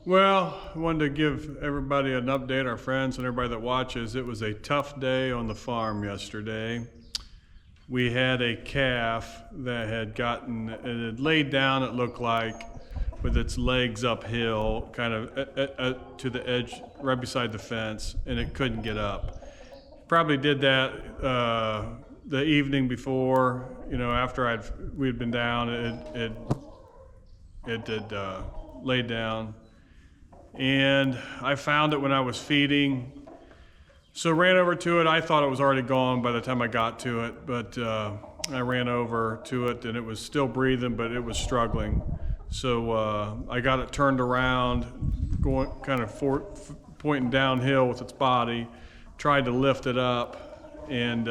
Well, I wanted to give everybody an update, our friends and everybody that watches. It was a tough day on the farm yesterday. We had a calf that it had laid down, it looked like, with its legs uphill, kind of to the edge, right beside the fence, and it couldn't get up. Probably did that the evening before, after we had been down, it had laid down. And I found it when I was feeding. So ran over to it. I thought it was already gone by the time I got to it, but I ran over to it and it was still breathing, but it was struggling. So I got it turned around, going kind of pointing downhill with its body, tried to lift it up and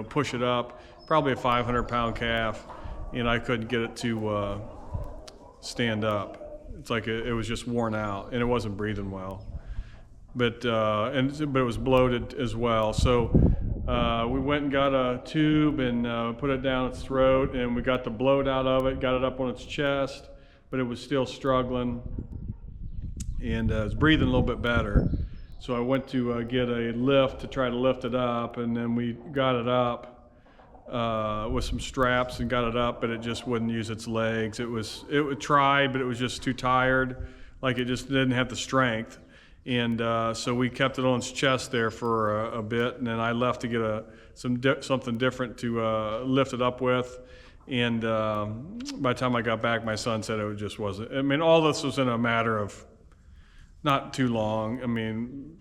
push it up, probably a 500-pound calf, and I couldn't get it to stand up. It's like it was just worn out, and it wasn't breathing well. But it was bloated as well. So we went and got a tube and put it down its throat, and we got the bloat out of it, got it up on its chest, but it was still struggling, and it was breathing a little bit better. So I went to get a lift to try to lift it up, and then we got it up with some straps and got it up, but it just wouldn't use its legs. It tried, but it was just too tired, like it just didn't have the strength. And so we kept it on its chest there for a bit, and then I left to get something different to lift it up with. And by the time I got back, my son said it just wasn't. I mean, all this was in a matter of not too long. I mean,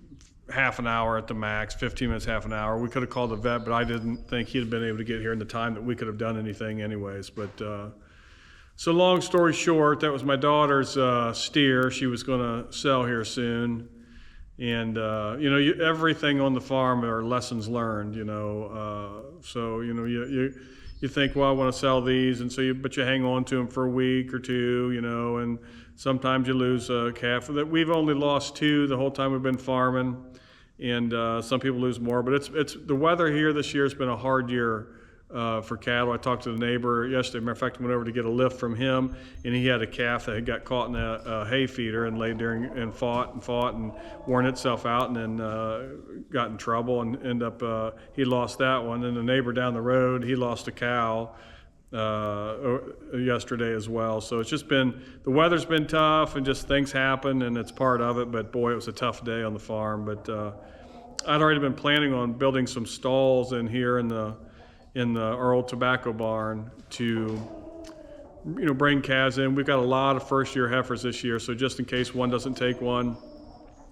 half an hour at the max, 15 minutes, half an hour. We could have called the vet, but I didn't think he'd been able to get here in the time that we could have done anything anyways. But so long story short, that was my daughter's steer. She was going to sell here soon. And, everything on the farm are lessons learned, So, you think, well, I want to sell these. And so but you hang on to them for a week or two, and sometimes you lose a calf. We've only lost 2 the whole time we've been farming. And some people lose more, but it's the weather here this year has been a hard year for cattle. I talked to the neighbor yesterday. Matter of fact, I went over to get a lift from him, and he had a calf that had got caught in a hay feeder and laid there and fought and worn itself out, and then got in trouble and ended up he lost that one. And the neighbor down the road, he lost a cow yesterday as well. So it's just been, the weather's been tough and just things happen, and it's part of it. But boy, it was a tough day on the farm. But I'd already been planning on building some stalls in here in our old tobacco barn to bring calves in. We've got a lot of first year heifers this year, so just in case one doesn't take one,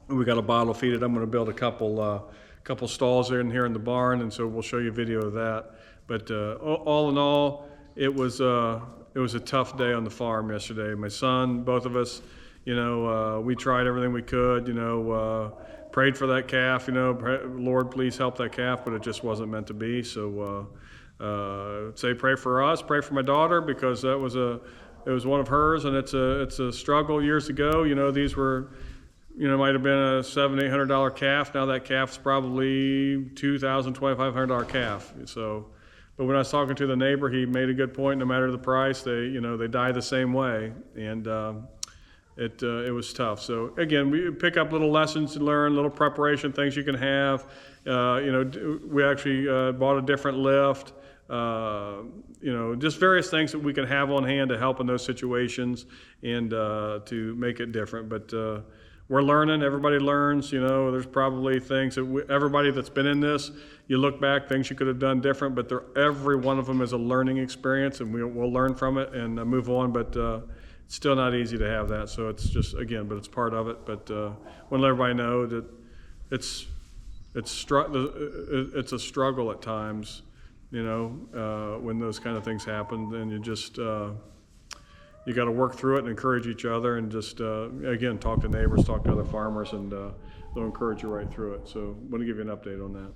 we got a bottle feed it. I'm going to build a couple stalls here in the barn, and so we'll show you a video of that. But all in all, it was a tough day on the farm yesterday. My son, both of us, we tried everything we could, prayed for that calf, Lord, please help that calf, but it just wasn't meant to be. So say pray for us, pray for my daughter, because it was one of hers, and it's a struggle years ago. These were, might have been a $700-800 calf. Now that calf's probably $2,000, $2,500 calf. So, but when I was talking to the neighbor, he made a good point. No matter the price, they die the same way, and it was tough. So again, we pick up little lessons to learn, little preparation, things you can have. We actually bought a different lift. Just various things that we can have on hand to help in those situations and to make it different. But we're learning. Everybody learns. There's probably things that everybody that's been in this, you look back, things you could have done different, but every one of them is a learning experience, and we'll learn from it and move on. But it's still not easy to have that. So it's just, again, but it's part of it. But want to let everybody know that it's a struggle at times, when those kind of things happen. And you just you got to work through it and encourage each other, and just again, talk to neighbors, talk to other farmers, and they'll encourage you right through it. So I want to give you an update on that.